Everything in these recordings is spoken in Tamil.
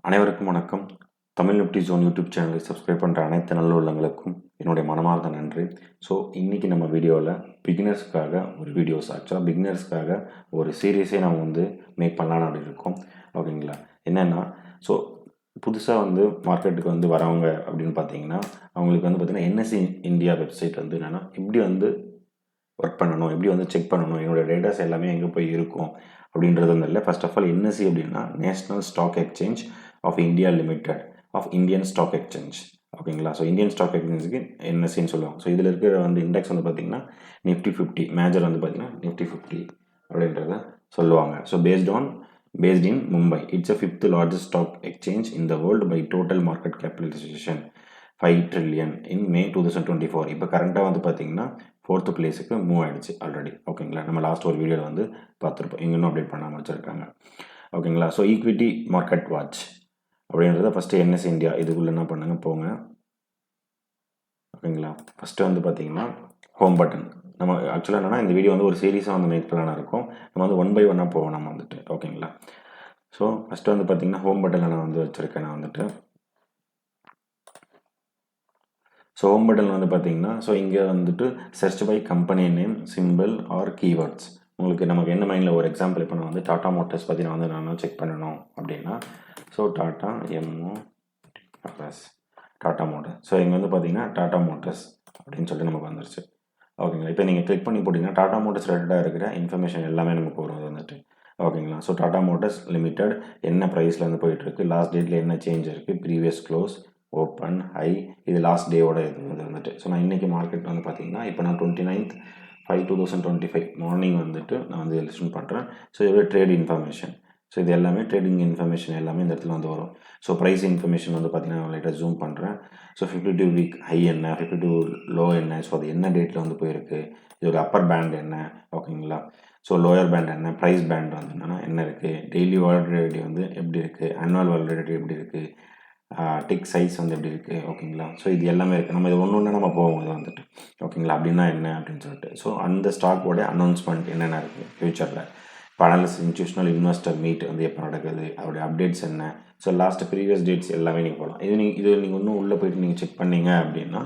அனைவருக்கும் வணக்கம். தமிழ் நிஃப்டி ஜோன் யூடியூப் சேனலை சப்ஸ்கிரைப் பண்ணுற அனைத்து நல்ல உள்ளங்களுக்கும் என்னுடைய மனமார்ந்த நன்றி. ஸோ இன்றைக்கி நம்ம வீடியோவில் பிகினர்ஸ்க்காக ஒரு வீடியோஸ் ஆக்சுவலாக பிகினர்ஸ்க்காக ஒரு சீரியஸே நம்ம மேக் பண்ணலான்னு அப்படி இருக்கோம். ஓகேங்களா? என்னென்னா ஸோ புதுசாக மார்க்கெட்டுக்கு வரவங்க அப்படின்னு பார்த்தீங்கன்னா அவங்களுக்கு பார்த்தீங்கன்னா என்எஸ்சி இந்தியா வெப்சைட் என்னென்னா எப்படி ஒர்க் பண்ணணும், எப்படி செக் பண்ணணும், என்னோடய டேட்டாஸ் எல்லாமே எங்கே போய் இருக்கும் அப்படின்றது இல்லை. ஃபர்ஸ்ட் ஆஃப் ஆல் என்எஸ்சி அப்படின்னா national stock exchange of India limited of Indian stock exchange. ஓகேங்களா? ஸோ இந்தியன் ஸ்டாக் எக்ஸ்சேஞ்சுக்கு என்எஸ்சின்னு சொல்லுவாங்க. ஸோ இதில் இருக்கிற இண்டெக்ஸ் பார்த்தீங்கன்னா நிஃப்டி 50 மேஜர் பார்த்தீங்கன்னா நிஃப்டி 50 அப்படின்றத சொல்லுவாங்க. So based in Mumbai. It's a fifth largest stock exchange in the world by total market capitalization 5 trillion in May 2024. இப்போ கரண்ட்டாக பார்த்தீங்கன்னா 4th பிளேஸுக்கு மூவ் ஆகிடுச்சு ஆல்ரெடி. ஓகேங்களா? நம்ம லாஸ்ட் ஒரு வீடியோவில் பார்த்துருப்போம். இங்கே இன்னும் அப்டேட் பண்ணாமல் வச்சுருக்காங்க. ஓகேங்களா? ஸோ ஈக்விட்டி மார்க்கெட் வாட்ச் அப்படின்றத ஃபஸ்ட்டு என்எஸ் இந்தியா இதுக்குள்ளே என்ன பண்ணுங்க போங்க. ஓகேங்களா? ஃபஸ்ட்டு பார்த்தீங்கன்னா ஹோம் பட்டன். நம்ம ஆக்சுவலாக என்னென்னா இந்த வீடியோ ஒரு சீரீஸாக மேக் பண்ணலான்னு இருக்கும். நம்ம 1 by 1 போவோம் நம்ம ஓகேங்களா? ஸோ ஃபஸ்ட்டு பார்த்தீங்கன்னா ஹோம் பட்டனில் நான் வச்சுருக்கேன். நான் ஸோ ஹோம் பட்டன் பார்த்தீங்கன்னா ஸோ இங்கே search by company name, symbol or keywords. நமக்கு என்ன மைண்டில் ஒரு எக்ஸாம்பிள் இப்போ நான் டாடா மோட்டர்ஸ் பற்றி நான் செக் பண்ணணும் அப்படின்னா so Tata Tata motors. So இங்கே பார்த்தீங்கன்னா டாடா மோட்டர்ஸ் அப்படின்னு சொல்லிட்டு நமக்கு வந்துருச்சு. ஓகேங்களா? இப்போ நீங்கள் கிளிக் பண்ணி போட்டிங்கன்னா டாடா மோட்டர்ஸ் ரிலேட்டடாக இருக்கிற இன்ஃபர்மேஷன் எல்லாமே நமக்கு வரும் ஓகேங்களா? ஸோ டாடா மோட்டர்ஸ் லிமிடெட் என்ன ப்ரைஸில் போயிட்டுருக்கு, லாஸ்ட் டேட்டில் என்ன சேஞ்ச் இருக்குது, ப்ரீவியஸ் க்ளோஸ், ஓப்பன், ஹை, இது லாஸ்ட் டேவோட இது ஸோ நான் இன்றைக்கி மார்க்கெட் பார்த்தீங்கன்னா இப்போ நான் 29th 5 2025 மார்னிங் நான் லிஸ்ட் பண்ணுறேன். ஸோ இதோட ட்ரேட் இன்ஃபர்மேஷன். ஸோ இது எல்லாமே ட்ரேடிங் இன்ஃபர்மேஷன் எல்லாமே இந்த இடத்துல வரும். ஸோ ப்ரைஸ் இன்ஃபர்மேஷன் பார்த்தீங்கன்னா லைட்டாக ஜூம் பண்ணுறேன். ஸோ 52 வீக் ஹை என்ன, 52 லோ என்ன, ஸோ அது என்ன டேட்டில் போயிருக்கு, இதோட அப்பர் பேண்ட் என்ன, ஓகேங்களா? ஸோ லோயர் பேண்ட் என்ன, ப்ரைஸ் பேண்ட் என்ன இருக்குது, டெய்லி வாலட்டிலிட்டி எப்படி இருக்குது, ஆனுவல் வாலட்டிலிட்டி எப்படி இருக்குது, டிக் சைஸ் எப்படி இருக்குது, ஓகேங்களா? ஸோ இது எல்லாமே இருக்குது. நம்ம இது ஒன்று நம்ம போவோம் இது ஓகேங்களா? அப்படின்னா என்ன அப்படின்னு சொல்லிட்டு ஸோ அந்த ஸ்டாக்கோட அனௌன்ஸ்மெண்ட் என்னென்ன இருக்குது ஃப்யூச்சரில், பேனலிஸ்ட் இன்ஸ்டியூஷனல் இன்வெஸ்டர் மீட் எப்போ நடக்குது, அதோடைய அப்டேட்ஸ் என்ன, ஸோ லாஸ்ட் ப்ரீவியஸ் டேட்ஸ் எல்லாமே நீங்கள் போகலாம். இது நீங்கள் இன்னும் உள்ளே போய்ட்டு நீங்கள் செக் பண்ணீங்க அப்படின்னா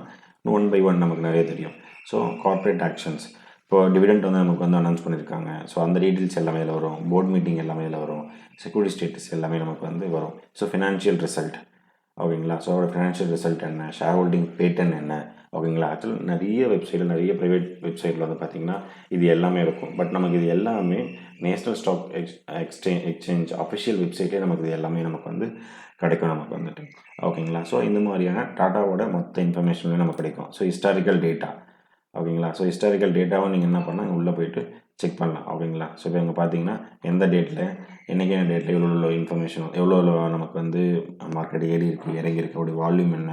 1 by 1 நமக்கு நிறைய தெரியும். ஸோ கார்ப்பரேட் ஆக்ஷன்ஸ், இப்போ டிவிடெண்ட் நமக்கு அனௌன்ஸ் பண்ணியிருக்காங்க. ஸோ அந்த டீட்டெயில்ஸ் எல்லாமே இதில் வரும். போர்ட் மீட்டிங் எல்லாமே இதில் வரும். செக்யூரிட்டி ஸ்டேட்டஸ் எல்லாமே நமக்கு வரும். ஸோ ஃபினான்ஷியல் ரிசல்ட், ஓகேங்களா? ஸோ அதோட ஃபினான்ஷியல் ரிசல்ட் என்ன, ஷேர் ஹோல்டிங் பேட்டன் என்ன, ஓகேங்களா? ஆக்சுவலாக நிறைய வெப்சைட்டில், நிறைய ப்ரைவேட் வெப்சைட்டில் பார்த்தீங்கன்னா இது எல்லாமே இருக்கும். பட் நமக்கு இது எல்லாமே நேஷ்னல் ஸ்டாக் எக்ஸ்சேஞ்ச் அஃபிஷியல் வெப்சைட்டே நமக்கு இது எல்லாமே நமக்கு கிடைக்கும் நமக்கு ஓகேங்களா? ஸோ இந்த மாதிரியான டாட்டாவோட மொத்த இன்ஃபர்மேஷன்லேயும் நமக்கு கிடைக்கும். ஸோ ஹிஸ்டாரிக்கல் டேட்டா, ஓகேங்களா? ஸோ ஹிஸ்டாரிக்கல் டேட்டாவும் நீங்கள் என்ன பண்ணால் உள்ளே போய்ட்டு செக் பண்ணலாம், ஓகேங்களா? ஸோ இப்போ இங்கே பார்த்தீங்கன்னா எந்த டேட்டில், என்றைக்கான டேட்டில் எவ்வளோ இன்ஃபர்மேஷன், எவ்வளோ நமக்கு மார்க்கெட் ஏறி இருக்குது, இறங்கி இருக்குது, அப்படி வால்யூம் என்ன,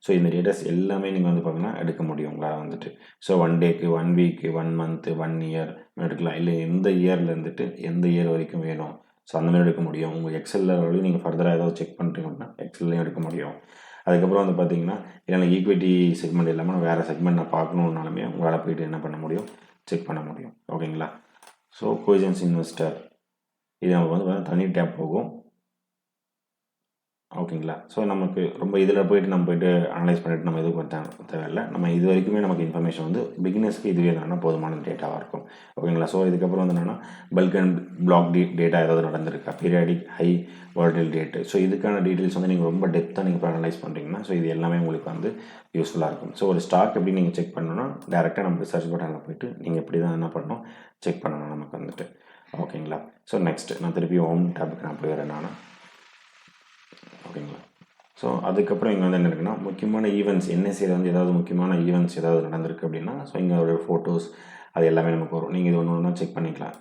ஸோ இந்த டேட்டாஸ் எல்லாமே நீங்கள் பார்த்தீங்கன்னா எடுக்க முடியும் உங்களால் ஸோ 1 டேக்கு, 1 வீக்கு, 1 மந்த்து, 1 இயர் எடுக்கலாம். இல்லை எந்த இயரில் எந்த இயர் வரைக்கும் வேணும், ஸோ அந்த மாதிரி எடுக்க முடியும். உங்கள் எக்ஸலில் நீங்கள் ஃபர்தராக ஏதாவது செக் பண்ணுறீங்கன்னா எக்ஸல்லையும் எடுக்க முடியும். அதுக்கப்புறம் பார்த்தீங்கன்னா இல்லை ஈக்விட்டி செக்மெண்ட் இல்லாமல் வேறு செக்மெண்ட் நான் பார்க்கணுன்னாலுமே உங்களால் போய்ட்டு என்ன பண்ண முடியும், செக் பண்ண முடியும், ஓகேங்களா? ஸோ கோஜன்ஸ் இன்வெஸ்டர் இது நமக்கு தனி டேப் போகும், ஓகேங்களா? ஸோ நமக்கு ரொம்ப இதில் போய்ட்டு நம்ம போய்ட்டு அனலைஸ் பண்ணிவிட்டு நம்ம எதுவும் தேவையில்லை. நம்ம இது வரைக்குமே நமக்கு இன்ஃபர்மேஷன் பிகினர்ஸ்க்கு இதுவே என்னன்னா போதுமான டேட்டாவாக இருக்கும், ஓகேங்களா? ஸோ இதுக்கப்புறம் என்னென்னா பல்க் அண்ட் பிளாக் டேட்டா ஏதாவது நடந்திருக்கா, periodic high volatile date, so இதுக்கான டீட்டெயில்ஸ் நீங்கள் ரொம்ப டெப்த்தாக நீங்கள் இப்போ அனலைஸ் பண்ணுறீங்கன்னா ஸோ இது எல்லாமே உங்களுக்கு யூஸ்ஃபுல்லாக இருக்கும். ஸோ ஒரு ஸ்டாக் எப்படி நீங்கள் செக் பண்ணணும்னா டேரெக்டாக நம்ம ரிசர்ச் பட்டனில் போய்ட்டு நீங்கள் எப்படி தான் என்ன பண்ணணும், செக் பண்ணணும் நமக்கு ஓகேங்களா? ஸோ நெக்ஸ்ட்டு நான் திருப்பி ஹோம் டேப்புக்கு நான் போயிடுறேன் நான், ஓகேங்களா? ஸோ அதுக்கப்புறம் இங்கே என்ன இருக்குன்னா முக்கியமான ஈவெண்ட்ஸ், என்எஸ்சியில் ஏதாவது முக்கியமான ஈவெண்ட்ஸ் ஏதாவது நடந்திருக்கு அப்படின்னா ஸோ இங்கே ஒரு ஃபோட்டோஸ் அது எல்லாமே நமக்கு வரும். நீங்கள் இது ஒன்று செக் பண்ணிக்கலாம்,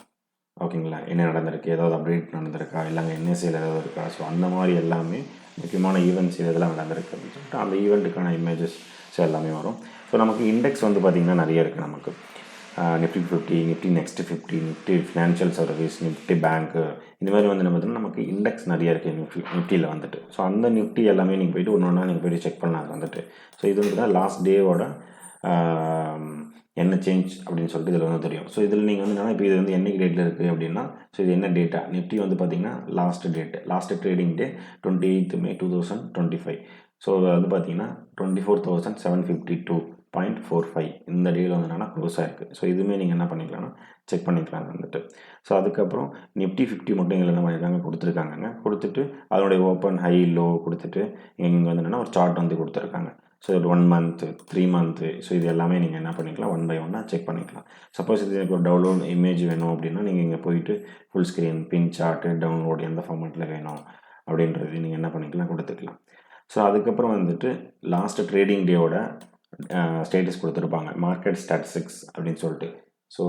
ஓகேங்களா? என்ன நடந்திருக்கு, ஏதாவது அப்டேட் நடந்திருக்கா, இல்லைங்க என்எஸ்சியில் ஏதாவது இருக்கா, ஸோ அந்த மாதிரி எல்லாமே முக்கியமான ஈவெண்ட்ஸ் இதெல்லாம் நடந்திருக்கு அப்படின்னு சொல்லிட்டு அந்த ஈவெண்ட்டுக்கான இமேஜஸ் ஸோ எல்லாமே வரும். ஸோ நமக்கு இண்டெக்ஸ் பார்த்திங்கன்னா நிறைய இருக்குது நமக்கு. Nifty 50, Nifty next 50, Nifty financial service, Nifty bank, இந்த மாதிரி என்ன பார்த்தீங்கன்னா நமக்கு இண்டெக்ஸ் நிறைய இருக்குது நிஃப்டியில் ஸோ அந்த நிஃப்டி எல்லாமே நீங்கள் போய்ட்டு ஒன்று ஒன்றா நீங்கள் போய்ட்டு செக் பண்ணலாம் ஸோ இது லாஸ்ட் டேவோட என்ன சேஞ்ச் அப்படின்னு சொல்லிட்டு இதில் வந்து தெரியும். ஸோ இதில் நீங்கள் வந்து என்னன்னா இப்போ இது வந்து என்னைக்கு டேட்டில் இருக்குது அப்படின்னா, ஸோ இது என்ன டேட்டா நிஃப்டி வந்து பார்த்தீங்கன்னா லாஸ்ட் ட்ரேடிங் டே 28th May 2025. ஸோ வந்து பார்த்தீங்கன்னா 24,752.45 இந்த டேயில் வந்து என்னன்னா க்ளோஸ் ஆயிருக்கு. ஸோ இதுவுமே நீங்கள் என்ன பண்ணிக்கலாம்னா செக் பண்ணிக்கலாம் வந்துட்டு. ஸோ அதுக்கப்புறம் நிஃப்டி 50 மட்டும் இதில் என்ன பண்ணியிருக்காங்க கொடுத்துருக்காங்க. கொடுத்துட்டு அதனுடைய ஓப்பன் ஹை லோ கொடுத்துட்டு இங்கே வந்து என்னென்னா ஒரு சார்ட் வந்து கொடுத்துருக்காங்க. ஸோ ஒரு 1 month 3 month ஸோ இது எல்லாமே நீங்கள் என்ன பண்ணிக்கலாம் ஒன் பை ஒன்னாக செக் பண்ணிக்கலாம். சப்போஸ் இது எனக்கு ஒரு டவுன்லோட் இமேஜ் வேணும் அப்படின்னா நீங்கள் இங்கே போயிட்டு ஃபுல் ஸ்க்ரீன் பின் சார்ட்டு டவுன்லோட் எந்த ஃபார்மேட்டில் வேணும் அப்படின்றது நீங்கள் என்ன பண்ணிக்கலாம் கொடுத்துக்கலாம். ஸோ அதுக்கப்புறம் வந்துட்டு லாஸ்ட் ட்ரேடிங் டேவோட ஸ்டேட்டஸ் கொடுத்துருப்பாங்க மார்க்கெட் ஸ்டாட்டிஸ்டிக்ஸ் அப்படின்னு சொல்லிட்டு. ஸோ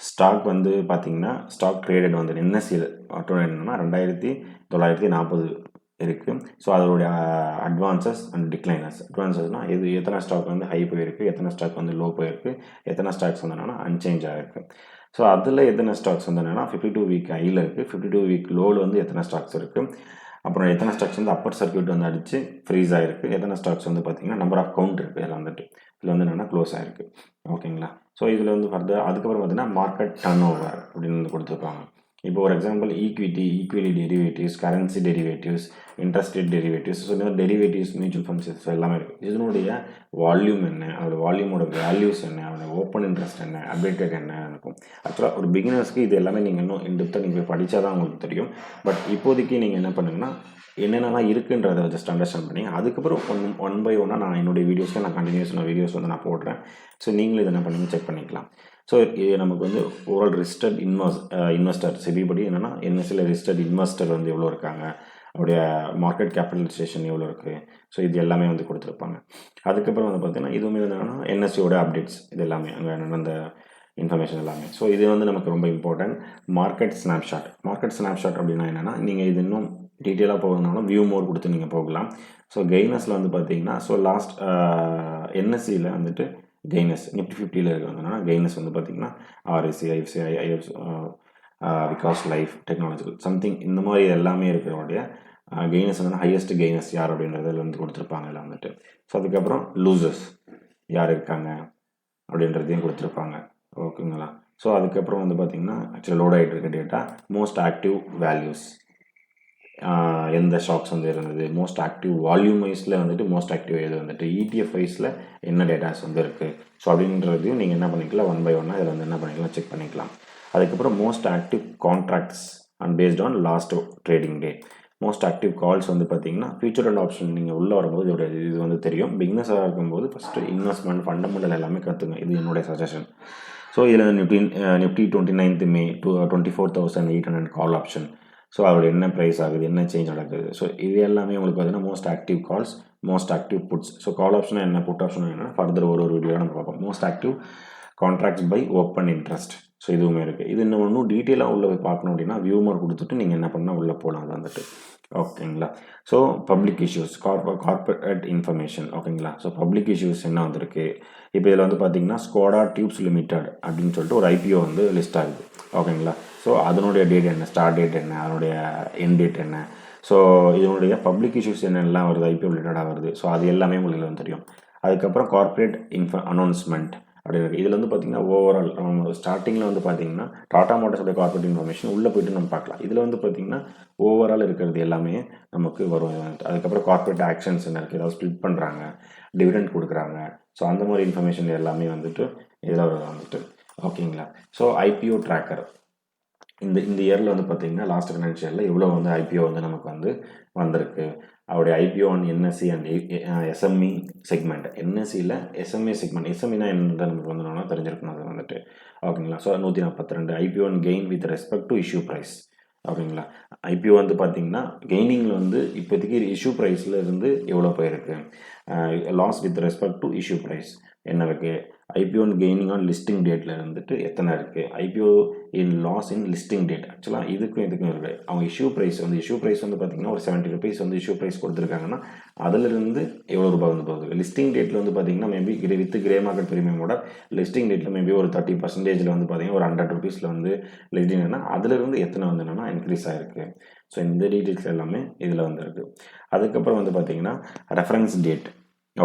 ஸ்டாக் வந்து பார்த்தீங்கன்னா ஸ்டாக் ட்ரேடட் வந்து என்எஸ்சியில் மட்டும் என்னென்னா 2,940 இருக்குது. ஸோ அதோடைய அட்வான்சஸ் அண்ட் டிக்ளைனர்ஸ். அட்வான்சஸ்னால் எத்தனை ஸ்டாக் வந்து ஹை போயிருக்கு, எத்தனை ஸ்டாக் வந்து லோ போயிருக்கு, எத்தனை ஸ்டாக்ஸ் வந்து என்னென்னா அன்சேஞ்ச் ஆகிருக்கு. ஸோ அதில் எத்தனை ஸ்டாக்ஸ் வந்து என்னென்னா 52 வீக் ஹையில் இருக்குது, 52 வீக் லோவில் வந்து எத்தனை ஸ்டாக்ஸ் இருக்குது, அப்புறம் எத்தனை ஸ்டாக்ஸ் வந்து அப்பர் சர்க்யூட் வந்து அடித்து ஃப்ரீஸ் ஆகிருக்கு, எத்தனை ஸ்டாக்ஸ் வந்து பார்த்திங்கன்னா நம்பர் ஆஃப் கவுண்ட் இருக்குது இதில் வந்துட்டு இதில் வந்து என்னென்னா க்ளோஸ் ஆகிருக்கு. ஓகேங்களா. ஸோ இதில் வந்து ஃபர்தர் அதுக்கப்புறம் பார்த்தீங்கன்னா மார்க்கெட் டர்ன் ஓவர் அப்படின்னு வந்து கொடுத்துருப்பாங்க. இப்போ ஒரு example equity derivatives, currency derivatives, interest rate derivatives, so இந்த டெரிவேட்டிவ்ஸ் மியூச்சுவல் ஃபண்ட்ஸ் எல்லாமே இருக்குது. இதனுடைய வால்யூம் என்ன, அதோட வால்யூமோட வேல்யூஸ் என்ன, அதோட ஓப்பன் இன்ட்ரெஸ்ட் என்ன, அப்டேட்டட் என்ன இருக்கும். ஆக்சுவலாக ஒரு பிகினர்ஸ்க்கு இது எல்லாமே நீங்கள் இன்னும் இன்டெப்த்தாக நீங்கள் படித்தா தான் உங்களுக்கு தெரியும். பட் இப்போதைக்கு நீங்கள் என்ன பண்ணுங்கன்னா என்னென்னலாம் இருக்குன்றதை ஜஸ்ட் அண்டர்ஸ்டாண்ட் பண்ணி அதுக்கப்புறம் ஒன் பை ஒன்னாக நான் என்னுடைய வீடியோஸில் நான் கண்டினியூஸான வீடியோஸ் வந்து நான் போடுறேன். ஸோ நீங்களும் இதை என்ன பண்ணி செக் பண்ணிக்கலாம். ஸோ இது நமக்கு வந்து ஓவரால் ரிஜிஸ்டர்ட் இன்வெஸ்டர் செபி படி என்னென்னா என்எஸ்சியில் ரிஜிஸ்டர்ட் இன்வெஸ்டர் வந்து எவ்வளோ இருக்காங்க, அவருடைய மார்க்கெட் கேபிட்டலைசேஷன் எவ்வளோ இருக்குது, ஸோ இது எல்லாமே வந்து கொடுத்துருப்பாங்க. அதுக்கப்புறம் வந்து பார்த்திங்கன்னா இதுவுமே வந்து என்னென்னா என்எஸ்சியோட அப்டேட்ஸ் இது எல்லாமே அங்கே நடந்த இன்ஃபர்மேஷன் எல்லாமே. ஸோ இது வந்து நமக்கு ரொம்ப இம்பார்ட்டன்ட். மார்க்கெட் ஸ்னாப்ஷாட் அப்படின்னா என்னென்னா நீங்கள் இது இன்னும் டீட்டெயிலாக போகணுன்னாலும் வியூ மோர் கொடுத்து நீங்கள் போகலாம். ஸோ கெய்னஸில் வந்து பார்த்தீங்கன்னா ஸோ லாஸ்ட் என்எஸ்சியில் வந்துட்டு கெய்னஸ் நிஃப்டி 50ல் இருக்கிறதுனால கெய்னஸ் வந்து பார்த்திங்கன்னா RSC, IFCI, Vikas life technological something இந்த மாதிரி எல்லாமே இருக்கிறவடைய கெய்னஸ் வந்து ஹையஸ்ட் கெய்னஸ் யார் அப்படின்றதில் வந்து கொடுத்துருப்பாங்க இதில் வந்துட்டு. ஸோ அதுக்கப்புறம் லூசர்ஸ் யார் இருக்காங்க அப்படின்றதையும் கொடுத்துருப்பாங்க. ஓகேங்களா. ஸோ அதுக்கப்புறம் வந்து பார்த்திங்கன்னா ஆக்சுவலாக லோட் ஆகிட்டு இருக்க டேட்டா மோஸ்ட் ஆக்டிவ் வேல்யூஸ், எந்த ஸ்டாக்ஸ் வந்து இருந்தது, மோஸ்ட் ஆக்டிவ் வால்யூம் வைஸில் வந்துட்டு மோஸ்ட் ஆக்டிவ் எது வந்துட்டு ETF வைஸில் என்ன டேட்டாஸ் வந்து இருக்குது. ஸோ அப்படின்றதையும் நீங்கள் என்ன பண்ணிக்கலாம் ஒன் பை ஒன்னாக இதில் வந்து என்ன பண்ணிக்கலாம் செக் பண்ணிக்கலாம். அதுக்கப்புறம் most active contracts and based on last trading day. Most active calls வந்து பார்த்தீங்கன்னா ஃபியூச்சர் அண்ட் ஆப்ஷன் நீங்கள் உள்ளே வரும்போது இதோட இது வந்து தெரியும். பிக்னஸாக இருக்கும்போது ஃபஸ்ட்டு இன்வெஸ்ட்மெண்ட் ஃபண்டமெண்டல் எல்லாமே கற்றுங்க, இது என்னுடைய சஜஷன். ஸோ இதில் Nifty 29th May 24,800 call option. So அதோட என்ன ப்ரைஸ் ஆகுது, என்ன சேஞ்ச் நடக்குது, ஸோ இது எல்லாமே உங்களுக்கு பார்த்தீங்கன்னா most active calls, most active puts. So call option என்ன, புட் ஆப்ஷன் என்ன, ஃபர்தர் ஒரு வீடியோவில் நம்ம பார்ப்போம். Most active contracts by open interest. So இதுவுமே இருக்குது. இது இன்னும் டீட்டெயிலாக உள்ளே போய் பார்க்கணும் அப்படின்னா வியூமர் கொடுத்துட்டு நீங்கள் என்ன பண்ணால் உள்ளே போகலாம் அது வந்துட்டு. ஓகேங்களா. So public issues, corporate information. ஓகேங்களா. ஸோ பப்ளிக் இஷ்யூஸ் என்ன வந்திருக்கு இப்போ இதில் வந்து பார்த்தீங்கன்னா ஸ்கோடா டியூப்ஸ் லிமிடெட் அப்படின்னு சொல்லிட்டு ஒரு IPO வந்து லிஸ்ட் ஆகுது. ஓகேங்களா. ஸோ அதனுடைய டேட் என்ன, ஸ்டார்ட் டேட் என்ன, அதனுடைய எண்ட் டேட் என்ன, ஸோ இதனுடைய பப்ளிக் இஷ்யூஸ் என்னெல்லாம் வருது, IPO ரிலேட்டடாக வருது. ஸோ அது எல்லாமே உங்களுக்கு வந்து தெரியும். அதுக்கப்புறம் கார்பரேட் அனௌன்ஸ்மெண்ட் அப்படின்னு இருக்குது. இதில் வந்து பார்த்திங்கன்னா ஓவரால் ஸ்டார்டிங்கில் வந்து பார்த்திங்கன்னா டாடா மோட்டார்ஸோட கார்பரேட் இன்ஃபர்மேஷன் உள்ளே போய்ட்டு நம்ம பார்க்கலாம். இதில் வந்து பார்த்திங்கன்னா ஓவரால் இருக்கிறது எல்லாமே நமக்கு வரும். அதுக்கப்புறம் கார்பரேட் ஆக்ஷன்ஸ் என்ன இருக்குது, ஏதாவது ஸ்ப்ளிட் பண்ணுறாங்க, டிவிடெண்ட் கொடுக்குறாங்க, ஸோ அந்த மாதிரி இன்ஃபர்மேஷன் எல்லாமே வந்துட்டு இதில் வந்துட்டு. ஓகேங்களா. ஸோ IPO ட்ராக்கர் இந்த இயரில் வந்து பார்த்திங்கன்னா லாஸ்ட் ஃபினான்ஷியரில் இவ்வளோ வந்து IPO வந்து நமக்கு வந்து வந்திருக்கு. அவருடைய IPO on NSE and SME segment. NSEயில் SMA செக்மெண்ட், SMEனா என்னது நமக்கு வந்து தெரிஞ்சிருக்கணும் அது வந்துட்டு. ஓகேங்களா. So 142 IPO on gain with respect to issue price. ஓகேங்களா. IPO வந்து பார்த்திங்கன்னா கெய்னிங்கில் வந்து இப்போதைக்கு இஷ்யூ ப்ரைஸில் இருந்து எவ்வளோ போயிருக்கு, loss with respect to issue price என்ன இருக்குது, IPO இன் கெய்னிங் ஆன் லிஸ்டிங் டேட்டில் இருந்துட்டு எத்தனை இருக்குது, IPO இன் லாஸ் இன் லிஸ்டிங் டேட். ஆக்சுவலாக இதுக்கும் இருக்குது. அவங்க இஷ்யூ ப்ரைஸ் வந்து பார்த்திங்கன்னா ஒரு 70 rupees வந்து இஷ்யூ ப்ரைஸ் கொடுத்துருக்காங்கன்னா அதிலிருந்து எவ்வளோ ரூபாய் வந்து போகுது. லிஸ்டிங் டேட்டில் வந்து பார்த்திங்கன்னா மேபி வித் கிரே மார்க்கெட் ப்ரீமியமோட லிஸ்டிங் டேட்டில் மேபி ஒரு 30% வந்து பார்த்திங்கன்னா ஒரு 100 rupees வந்து லிஸ்டிங்னா அதிலிருந்து எத்தனை வந்து என்னென்னா இன்க்ரீஸ் ஆகிருக்கு. ஸோ இந்த டீட்டெயில்ஸ் எல்லாமே இதில் வந்துருக்கு. அதுக்கப்புறம் வந்து பார்த்திங்கன்னா ரெஃபரன்ஸ் டேட்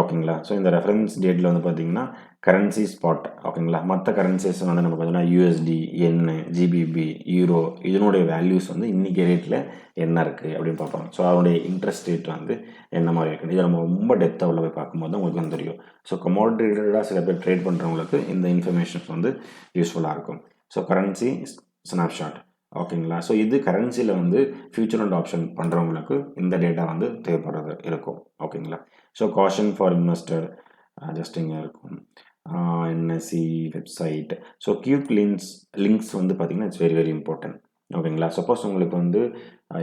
ஓகேங்களா. ஸோ இந்த ரெஃபரன்ஸ் டேட்டில் வந்து பார்த்தீங்கன்னா கரன்சி ஸ்பாட் ஓகேங்களா. மற்ற கரன்சிஸ் வந்து நம்ம பார்த்தீங்கன்னா யூஎஸ்டி, என், ஜிபிபி, யூரோ இதனுடைய வேல்யூஸ் வந்து இன்றைக்கி ரேட்டில் என்ன இருக்குது அப்படின்னு பார்ப்பாங்க. ஸோ அதனுடைய இன்ட்ரெஸ்ட் ரேட் வந்து என்ன மாதிரி இருக்குது, இதை நம்ம ரொம்ப டெப்த்தாக உள்ள போய் பார்க்கும்போது தான் உங்களுக்கு வந்து தெரியும். ஸோ கமாடிட்டி ரிலேட்டடாக சில பேர் ட்ரேட் பண்ணுறவங்களுக்கு இந்த இன்ஃபர்மேஷன்ஸ் வந்து யூஸ்ஃபுல்லாக இருக்கும். ஸோ கரன்சி ஸ்னாப்ஷாட் ஓகேங்களா. ஸோ இது கரன்சியில் வந்து ஃபியூச்சர் அண்ட் ஆப்ஷன் பண்ணுறவங்களுக்கு இந்த டேட்டா வந்து தேவைப்படுறது இருக்கும் ஓகேங்களா. So caution for investor just இங்கே இருக்கும். NSC website. So quick links வந்து பார்த்திங்கன்னா இட்ஸ் வெரி வெரி இம்பார்ட்டன்ட் ஓகேங்களா. சப்போஸ் உங்களுக்கு வந்து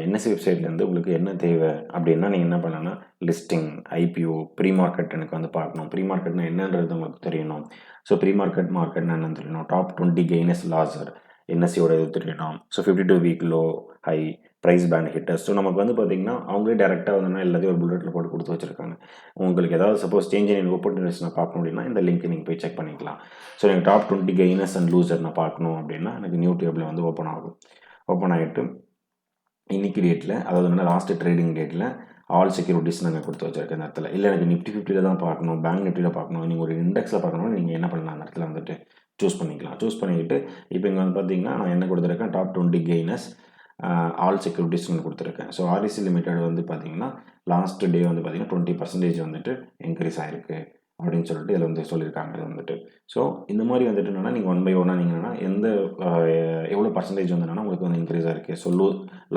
என்எஸ்சி வெப்சைட்லேருந்து உங்களுக்கு என்ன தேவை அப்படின்னா நீங்கள் என்ன பண்ணலாம்னா லிஸ்டிங், ஐபிஓ, ப்ரீ மார்க்கெட் எனக்கு வந்து பார்க்கணும். ப்ரீ மார்க்கெட்னா என்னன்றது உங்களுக்கு தெரியணும். ஸோ ப்ரீ மார்க்கெட்னா என்னன்னு தெரியணும். டாப் 20 கெய்னஸ் லாசர் என்எஸ்சியோட இது தெரியணும். So 52 week low high price band hitters. So நமக்கு வந்து பார்த்திங்கன்னா அவங்களே டேரெக்டாக வந்து எல்லாத்தையும் ஒரு புல்லட்டில் போட்டு கொடுத்து வச்சுருக்காங்க. உங்களுக்கு ஏதாவது சப்போஸ் சேஞ்ச் இன் ஆப்பர்ச்சுனிட்டிஸ் நான் பார்க்கணும் அப்படின்னா இந்த லிங்க் நீங்கள் போய் செக் பண்ணிக்கலாம். ஸோ எனக்கு டாப் 20 கெய்னர்ஸ் அண்ட் லூசர் நான் பார்க்கணும் அப்படின்னா எனக்கு நியூ டேபிள் வந்து ஓப்பன் ஆகும். ஓப்பன் ஆகிட்டு இன்னைக்கு டேட்டில் அதாவது என்ன லாஸ்ட்டு ட்ரேடிங் டேட்டில் ஆல் செக்யூரிட்டிஸ் நாங்கள் கொடுத்து வச்சுருக்கேன் இந்த இடத்துல. இல்லை எனக்கு நிஃப்டி 50 தான் பார்க்கணும், பேங்க் நிஃப்டியில் பார்க்கணும், நீங்கள் ஒரு இண்டெக்ஸில் பார்க்கணும்னா நீங்கள் என்ன பண்ணலாம் அந்த இடத்துல வந்துட்டு சூஸ் பண்ணிக்கலாம். சூஸ் பண்ணிக்கிட்டு இப்போ இங்கே வந்து பார்த்தீங்கன்னா நான் என்ன கொடுத்துருக்கேன் டாப் 20 கெய்னர்ஸ் ஆல் செக்யூரிட்டிஸ்னு கொடுத்துருக்கேன். ஸோ ஆர்இசி லிமிடெட் வந்து பார்த்தீங்கன்னா லாஸ்ட் டே வந்து பார்த்தீங்கன்னா 20% வந்துட்டு இன்க்ரீஸ் ஆகிருக்கு அப்படின்னு சொல்லிட்டு இதில் வந்து சொல்லியிருக்காங்க. இது வந்துட்டு ஸோ இந்த மாதிரி வந்துட்டு என்னென்னா நீங்கள் 1 by 1 நீங்கள் என்னென்னா எந்த எவ்வளோ பர்சன்டேஜ் வந்து என்னென்னா உங்களுக்கு வந்து இன்க்ரீஸ் ஆகிருக்கு, ஸோ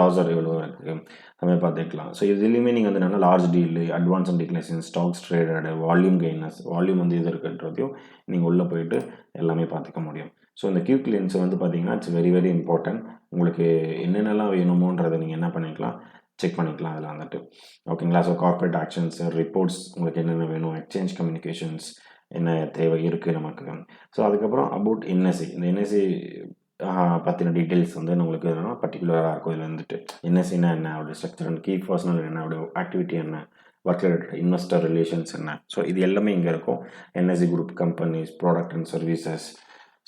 லாஸர் எவ்வளோ இருக்குது அதுமாதிரி பார்த்துக்கலாம். ஸோ இதுலேயுமே நீங்கள் வந்து என்னென்னா large deal, advance and declension, stocks traded, volume gainers, volume வந்து இது இருக்குன்றதையும் நீங்கள் உள்ளே போயிட்டு எல்லாமே பார்த்துக்க முடியும். ஸோ இந்த கியூக் லிங்க்ஸ் வந்து பார்த்தீங்கன்னா இட்ஸ் வெரி வெரி இம்பார்ட்டன்ட். உங்களுக்கு என்னென்னலாம் வேணுமோன்றதை நீங்கள் என்ன பண்ணிக்கலாம் செக் பண்ணிக்கலாம் அதில் வந்துட்டு ஓகேங்களா. ஸோ கார்பரேட் ஆக்ஷன்ஸ், ரிப்போர்ட்ஸ் உங்களுக்கு என்னென்ன வேணும், எக்ஸ்சேஞ்ச் கம்யூனிகேஷன்ஸ் என்ன தேவை இருக்குது நமக்கு. ஸோ அதுக்கப்புறம் அபவுட் என்எஸ்சி, இந்த என்எஸ்சி பற்றின டீட்டெயில்ஸ் வந்து நம்மளுக்கு என்னென்னா பர்டிகுலராக இருக்கும். இதில் வந்துட்டு என்எஸ்சினா என்ன, அவருடைய ஸ்ட்ரக்சர் அண்ட் கீ பர்சனல் என்ன, அவருடைய ஆக்டிவிட்டி என்ன, ஒர்க் ரிலேட்டட் இன்வெஸ்டர் ரிலேஷன்ஸ் என்ன. ஸோ இது எல்லாமே இங்கே இருக்கும். NSC group companies, product and services,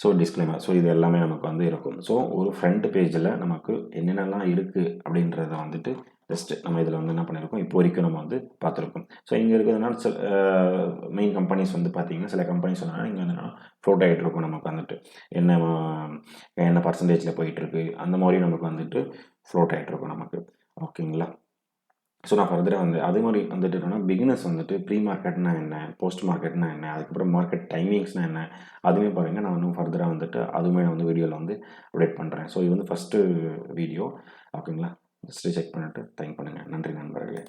so disclaimer, so இது எல்லாமே நமக்கு வந்து இருக்கும். ஸோ ஒரு ஃப்ரண்ட் பேஜில் நமக்கு என்னென்னலாம் இருக்குது அப்படின்றத வந்துட்டு ஜஸ்ட்டு நம்ம இதில் வந்து என்ன பண்ணியிருக்கோம் இப்போ வரைக்கும் நம்ம வந்து பார்த்துருக்கோம். ஸோ இங்கே இருக்கிறதுனால சில மெயின் கம்பெனிஸ் வந்து பார்த்திங்கன்னா சில கம்பெனிஸ் சொன்னால் இங்கே வந்து ஃப்ளோட் ஆகிட்டு இருக்கும். நமக்கு வந்துட்டு என்ன பர்சன்டேஜில் போயிட்டுருக்கு அந்த மாதிரி நமக்கு வந்துட்டு ஃப்ளோட் ஆகிட்ருக்கும் நமக்கு ஓகேங்களா. ஸோ நான் ஃபர்தராக வந்து அதே மாதிரி வந்துட்டு என்னன்னா பிகினர்ஸ் வந்துட்டு ப்ரீ மார்க்கெட்னா என்ன, போஸ்ட் மார்க்கெட்னா என்ன, அதுக்கப்புறம் மார்க்கெட் டைமிங்ஸ்னால் என்ன, அதுவுமே பாருங்கள் நான் இன்னும் ஃபர்தராக வந்துட்டு அதுவுமே நான் வந்து வீடியோவில் வந்து அப்டேட் பண்ணுறேன். ஸோ இது வந்து ஃபஸ்ட்டு வீடியோ ஓகேங்களா. ஜஸ்ட்டு செக் பண்ணிவிட்டு தேங்க் பண்ணுங்கள். நன்றி நண்பர்களே.